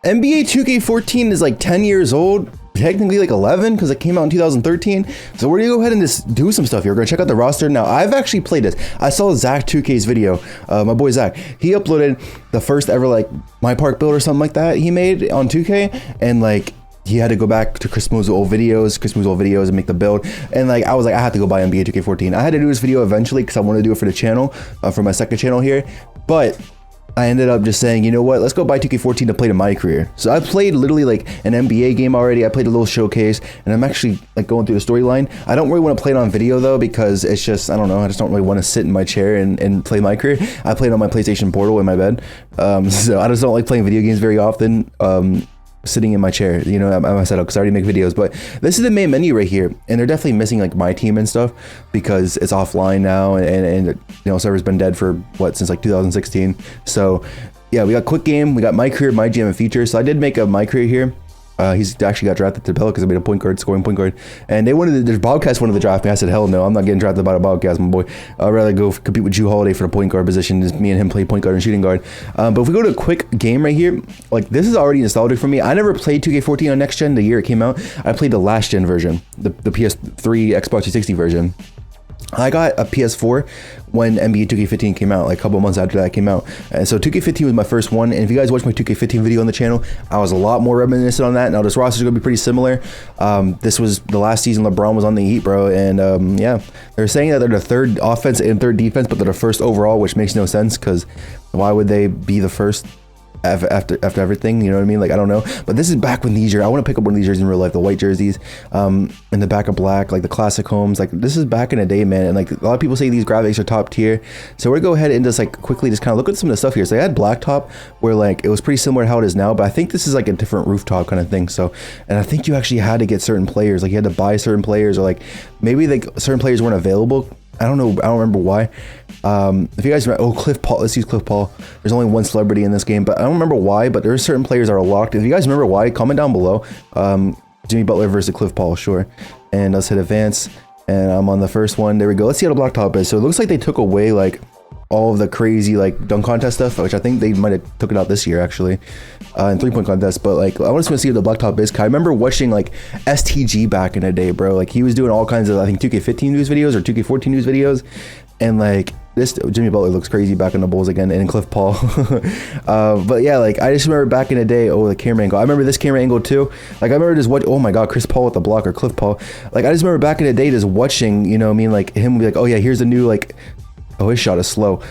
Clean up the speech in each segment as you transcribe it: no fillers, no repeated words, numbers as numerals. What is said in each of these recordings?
NBA 2K14 is like 10 years old, technically like 11 because it came out in 2013. So we're gonna go ahead and just do some stuff here. We're gonna check out the roster. Now, I've actually played this. I saw Zach 2K's video, my boy Zach. He uploaded the first ever like My Park build or something like that he made on 2K, and like he had to go back to Chris Moo's old videos, and make the build. And like I was like, I have to go buy NBA 2K14. I had to do this video eventually because I want to do it for the channel, for my second channel here. But I ended up just saying, you know what, let's go buy 2K14 to play to my career. So I played literally like an NBA game already. I played a little showcase, and I'm actually like going through the storyline. I don't really want to play it on video though, because it's just, I don't know, I just don't really want to sit in my chair and play my career. I played on my PlayStation Portal in my bed. So I just don't like playing video games very often. Sitting in my chair, you know, at my setup, because I already make videos. But this is the main menu right here, and they're definitely missing like my team and stuff because it's offline now, and you know, server's been dead for what, since like 2016. So yeah, we got quick game, we got my career, my GM and features. So I did make a my career here. He's actually got drafted to the Pelicans. I made a point guard, scoring point guard, and they wanted the Bobcats wanted to draft me. I said, hell no, I'm not getting drafted by the Bobcats, my boy. I'd rather go compete with Jrue Holiday for the point guard position. Just me and him play point guard and shooting guard. But if we go to a quick game right here, like this is already nostalgic for me. I never played 2K14 on next gen the year it came out. I played the last gen version, the PS3, Xbox 360 version. I got a PS4 when NBA 2K15 came out, like a couple months after that came out. And so 2K15 was my first one. And if you guys watch my 2K15 video on the channel, I was a lot more reminiscent on that. Now this roster is gonna be pretty similar. This was the last season LeBron was on the Heat, bro. And yeah, they're saying that they're the third offense and third defense, but they're the first overall, which makes no sense because why would they be the first after everything, you know what I mean? Like, I don't know, but this is back when these jerseys, I want to pick up one of these jerseys in real life, the white jerseys, in the back of black, like the classic homes. Like this is back in the day, man. And like a lot of people say these graphics are top tier, so we're gonna go ahead and just like quickly just kind of look at some of the stuff here. So I had blacktop where like it was pretty similar to how it is now, but I think this is like a different rooftop kind of thing. So, and I think you actually had to get certain players, like you had to buy certain players, or like maybe like certain players weren't available. I don't know. I don't remember why. If you guys remember, Cliff Paul. Let's use Cliff Paul. There's only one celebrity in this game, but I don't remember why. But there are certain players that are locked. If you guys remember why, comment down below. Jimmy Butler versus Cliff Paul, sure. And let's hit advance. And I'm on the first one. There we go. Let's see how the blacktop is. So it looks like they took away like all of the crazy like dunk contest stuff, which I think they might have took it out this year actually, in 3-point contest. But like I just want to see what the blacktop is. I remember watching like STG back in the day, bro. Like he was doing all kinds of, I think 2K15 news videos or 2K14 news videos, and like this Jimmy Butler looks crazy back in the Bulls again, and Cliff Paul. But yeah, like I just remember back in the day, the camera angle. I remember this camera angle too. Like I remember just oh my god, Chris Paul with the block, or Cliff Paul. Like I just remember back in the day just watching, you know what I mean, like him be like, oh yeah, here's a new like, oh his shot is slow.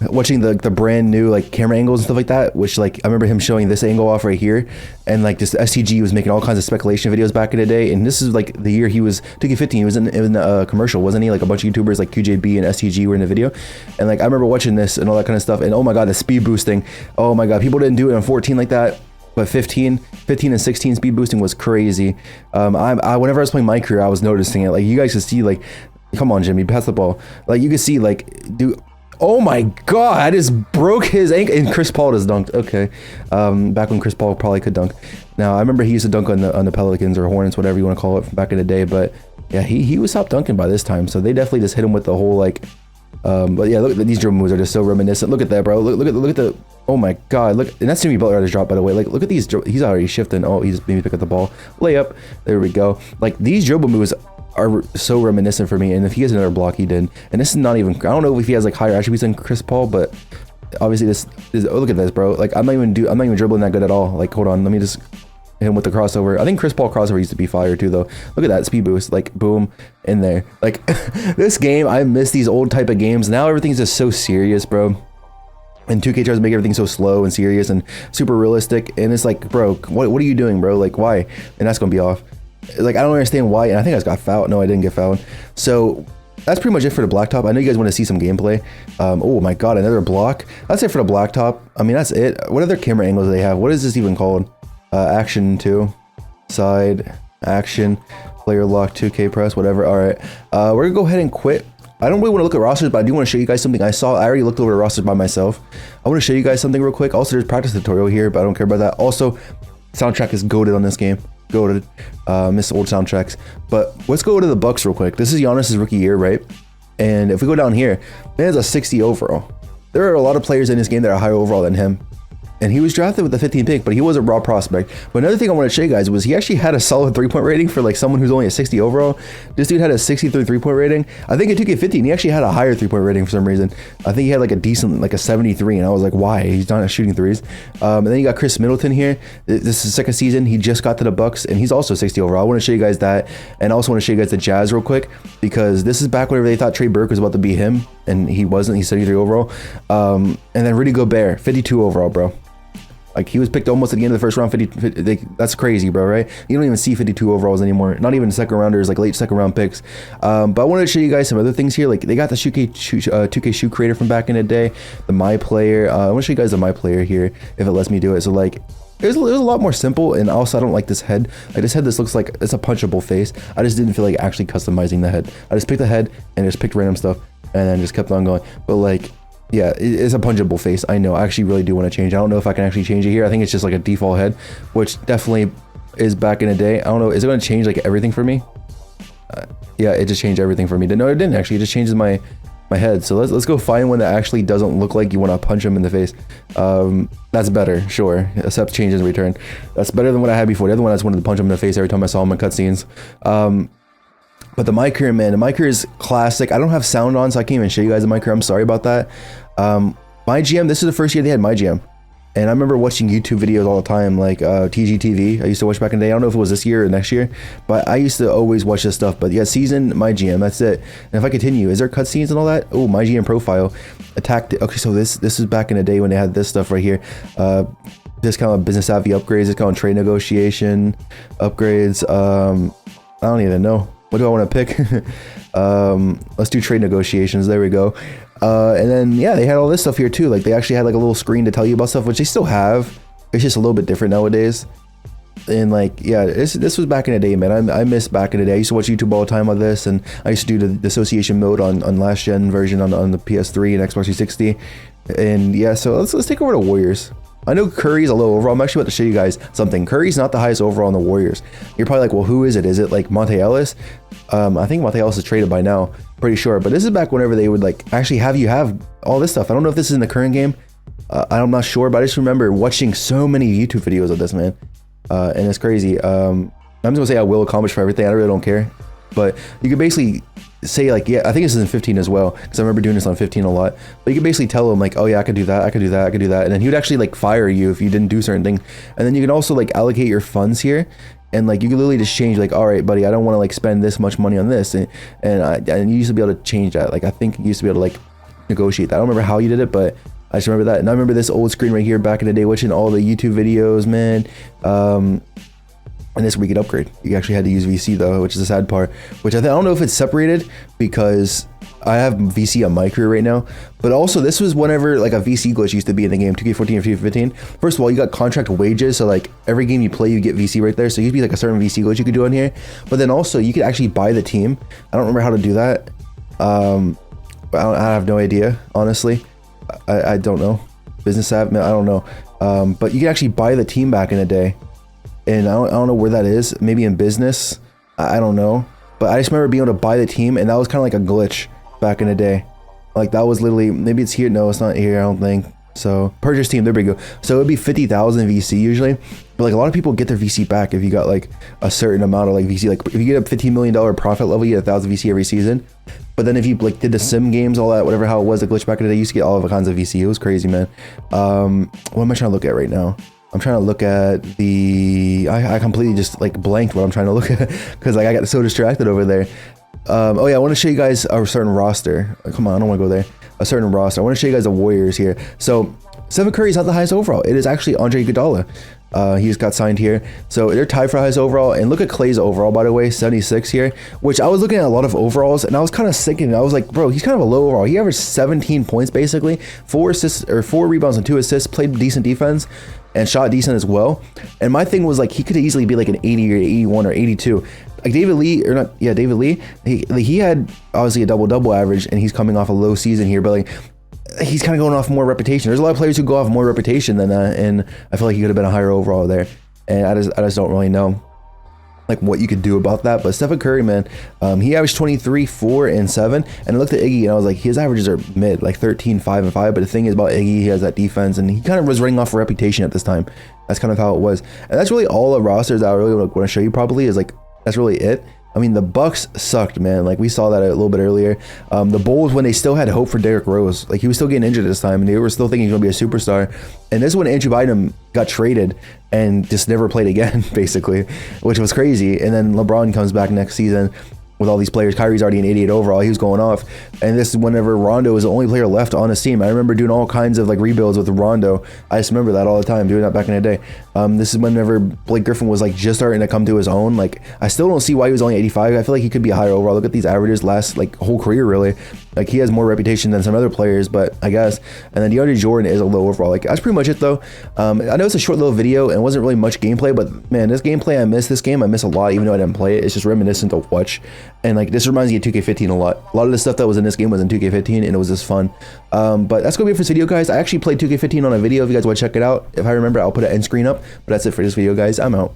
Watching the brand new like camera angles and stuff like that, which like I remember him showing this angle off right here, and like just STG was making all kinds of speculation videos back in the day. And this is like the year he was 2K15, he was in a commercial, wasn't he? Like a bunch of YouTubers like QJB and STG were in the video, and like I remember watching this and all that kind of stuff. And oh my god, the speed boosting, oh my god, people didn't do it on 14 like that, but 15 and 16 speed boosting was crazy. I whenever I was playing my career, I was noticing it. Like you guys could see, like, come on Jimmy, pass the ball. Like you could see, like, dude, oh my god, I just broke his ankle. And Chris Paul just dunked. Okay, back when Chris Paul probably could dunk. Now I remember he used to dunk on the Pelicans or Hornets, whatever you want to call it, back in the day. But yeah, he was stopped dunking by this time, so they definitely just hit him with the whole like. But yeah, look, these dribble moves are just so reminiscent. Look at that, bro. Look at the. Oh my god, look, and that's Jimmy Butler at his drop, by the way. Like look at these. He's already shifting. Oh, he just made me pick up the ball. Layup. There we go. Like these dribble moves are so reminiscent for me. And if he has another block, he did. And this is not even, I don't know if he has like higher attributes than Chris Paul, but obviously this is, oh look at this, bro. Like I'm not even dribbling that good at all. Like hold on, let me just hit him with the crossover. I think Chris Paul crossover used to be fire too though. Look at that speed boost, like boom, in there. Like this game, I miss these old type of games. Now everything's just so serious, bro. And 2K tries to make everything so slow and serious and super realistic. And it's like, bro, what are you doing, bro? Like why? And that's gonna be off. Like I don't understand why. And I think I just got fouled. No, I didn't get fouled. So that's pretty much it for the blacktop. I know you guys want to see some gameplay. Oh my god, another block. That's it for the blacktop. I mean, that's it. What other camera angles do they have? What is this even called? Action 2, side, action, player lock, 2K press, whatever. All right, we're gonna go ahead and quit. I don't really want to look at rosters, but I do want to show you guys something I saw. I already looked over the rosters by myself. I want to show you guys something real quick. Also, there's practice tutorial here, but I don't care about that. Also, soundtrack is goated on this game. Goated. Miss old soundtracks. But let's go to the Bucks real quick. This is Giannis's rookie year, right? And if we go down here, there's a 60 overall. There are a lot of players in this game that are higher overall than him. and he was drafted with the 15th pick, but he was a raw prospect. But another thing I want to show you guys was he actually had a solid 3-point rating for like someone who's only a 60 overall. This dude had a 63 3-point rating. I think in 2K15 he actually had a higher 3-point rating for some reason. I think he had like a decent, like a 73, and I was like, why? He's not shooting threes. And then you got Chris Middleton here. This is his second season. He just got to the Bucks, and he's also 60 overall. I want to show you guys that, and I also want to show you guys the Jazz real quick, because this is back whenever they thought Trey Burke was about to be him, and he wasn't. He's 73 overall. And then Rudy Gobert, 52 overall, bro. Like, he was picked almost at the end of the first round. 50, that's crazy, bro, right? You don't even see 52 overalls anymore. Not even second rounders, like late second round picks. But I wanted to show you guys some other things here. Like, they got the 2K shoe creator from back in the day, the My Player. I want to show you guys the My Player here, if it lets me do it. So, like, it was a lot more simple, and also I don't like this head. Like, this head, this looks like it's a punchable face. I just didn't feel like actually customizing the head. I just picked the head and just picked random stuff, and then just kept on going. But, like, yeah, it's a punchable face. I know. I actually really do want to change. I don't know if I can actually change it here. I think it's just like a default head, which definitely is back in the day. I don't know. Is it going to change like everything for me? Yeah, it just changed everything for me. No, it didn't actually. It just changes my head. So let's go find one that actually doesn't look like you want to punch him in the face. That's better, sure. Accept changes in return. That's better than what I had before. The other one, I just wanted to punch him in the face every time I saw him in cutscenes. But the My Career, man, the My Career is classic. I don't have sound on, so I can't even show you guys the My Career. I'm sorry about that. My GM, this is the first year they had My GM. And I remember watching YouTube videos all the time, like TGTV. I used to watch back in the day. I don't know if it was this year or next year, but I used to always watch this stuff. But yeah, season, My GM, that's it. And if I continue, is there cutscenes and all that? Oh, My GM profile. Attack. Okay, so this is back in the day when they had this stuff right here. Discount on business savvy upgrades, discount on trade negotiation upgrades. I don't even know. What do I want to pick? Let's do trade negotiations. There we go. And then, yeah, they had all this stuff here too. Like, they actually had like a little screen to tell you about stuff, which they still have. It's just a little bit different nowadays. And like, yeah, this was back in the day, man. I miss back in the day. I used to watch YouTube all the time on this, and I used to do the association mode on last gen version on the PS3 and Xbox 360. And yeah, so let's take over the Warriors. I know Curry's a low overall. I'm actually about to show you guys something. Curry's not the highest overall in the Warriors. You're probably like, well, who is it? Is it like Monte Ellis? I think Monte Ellis is traded by now, pretty sure. But this is back whenever they would like actually have you have all this stuff. I don't know if this is in the current game. I'm not sure, but I just remember watching so many YouTube videos of this, man. And it's crazy. I'm just gonna say I will accomplish for everything. I really don't care. But you could basically say like, yeah, I think this is in 15 as well, because I remember doing this on 15 a lot. But you could basically tell him like, oh yeah, I could do that, I could do that, I could do that, and then he would actually like fire you if you didn't do certain things. And then you can also like allocate your funds here, and like you can literally just change like, all right, buddy, I don't want to like spend this much money on this, and you used to be able to change that. Like I think you used to be able to like negotiate that. I don't remember how you did it, but I just remember that. And I remember this old screen right here back in the day, watching all the YouTube videos, man. And this we could upgrade. You actually had to use VC though, which is the sad part. Which I don't know if it's separated, because I have VC on my career right now. But also this was whenever like a VC glitch used to be in the game, 2K14 or 2K15. First of all, you got contract wages, so like every game you play, you get VC right there. So it used to be like a certain VC glitch you could do on here. But then also you could actually buy the team. I don't remember how to do that. I have no idea, honestly. I don't know. Business app, I don't know. But you can actually buy the team back in the day. And I don't know where that is. Maybe in business. I don't know. But I just remember being able to buy the team, and that was kind of like a glitch back in the day. Like that was literally, maybe it's here. No, it's not here, I don't think. So purchase team, there we go. So it'd be 50,000 VC usually. But like a lot of people get their VC back if you got like a certain amount of like VC. Like if you get a $15 million profit level, you get 1,000 VC every season. But then if you like did the sim games, all that, whatever, how it was, the glitch back in the day, you used to get all of kinds of VC. It was crazy, man. What am I trying to look at right now? I'm trying to look at the, I completely just like blanked what I'm trying to look at, because like I got so distracted over there. Oh yeah, I want to show you guys a certain roster. Come on, I don't want to go there. A certain roster. I want to show you guys the Warriors here. So Stephen Curry is not the highest overall. It is actually Andre Iguodala. He just got signed here. So they're tied for highest overall. And look at Clay's overall, by the way, 76 here, which I was looking at a lot of overalls, and I was kind of sinking. I was like, bro, he's kind of a low overall. He averaged 17 points basically, 4 assists or 4 rebounds and 2 assists, played decent defense and shot decent as well. And my thing was like, he could easily be like an 80 or 81 or 82. Like David Lee, or not, yeah, David Lee, he had obviously a double-double average, and he's coming off a low season here, but like, he's kind of going off more reputation. There's a lot of players who go off more reputation than that, and I feel like he could have been a higher overall there, and I just don't really know. like what you could do about that. But Stephen Curry, man, he averaged 23, 4, and 7. And I looked at Iggy and I was like, his averages are mid, like 13, 5, and 5. But the thing is about Iggy, he has that defense and he kind of was running off a reputation at this time. That's kind of how it was. And that's really all the rosters that I really want to show you probably is like, that's really it. I mean, the Bucks sucked, man. Like we saw that a little bit earlier. The Bulls, when they still had hope for Derrick Rose, like he was still getting injured this time, and they were still thinking he's gonna be a superstar. And this is when Andrew Bynum got traded and just never played again, basically, which was crazy. And then LeBron comes back next season with all these players. Kyrie's already an 88 overall. He was going off. And this is whenever Rondo was the only player left on his team. I remember doing all kinds of like rebuilds with Rondo. I just remember that all the time, doing that back in the day. This is whenever Blake Griffin was like just starting to come to his own. Like I still don't see why he was only 85. I feel like he could be a higher overall. Look at these averages last like whole career really. Like he has more reputation than some other players, but I guess. And then DeAndre Jordan is a low overall. Like that's pretty much it though. I know it's a short little video and it wasn't really much gameplay, but man, this gameplay I miss. This game I miss a lot, even though I didn't play it. It's just reminiscent to watch. And like this reminds me of 2K15 a lot. A lot of the stuff that was in this game was in 2K15 and it was just fun. But that's gonna be it for this video, guys. I actually played 2K15 on a video if you guys want to check it out. If I remember, I'll put an end screen up. But that's it for this video, guys. I'm out.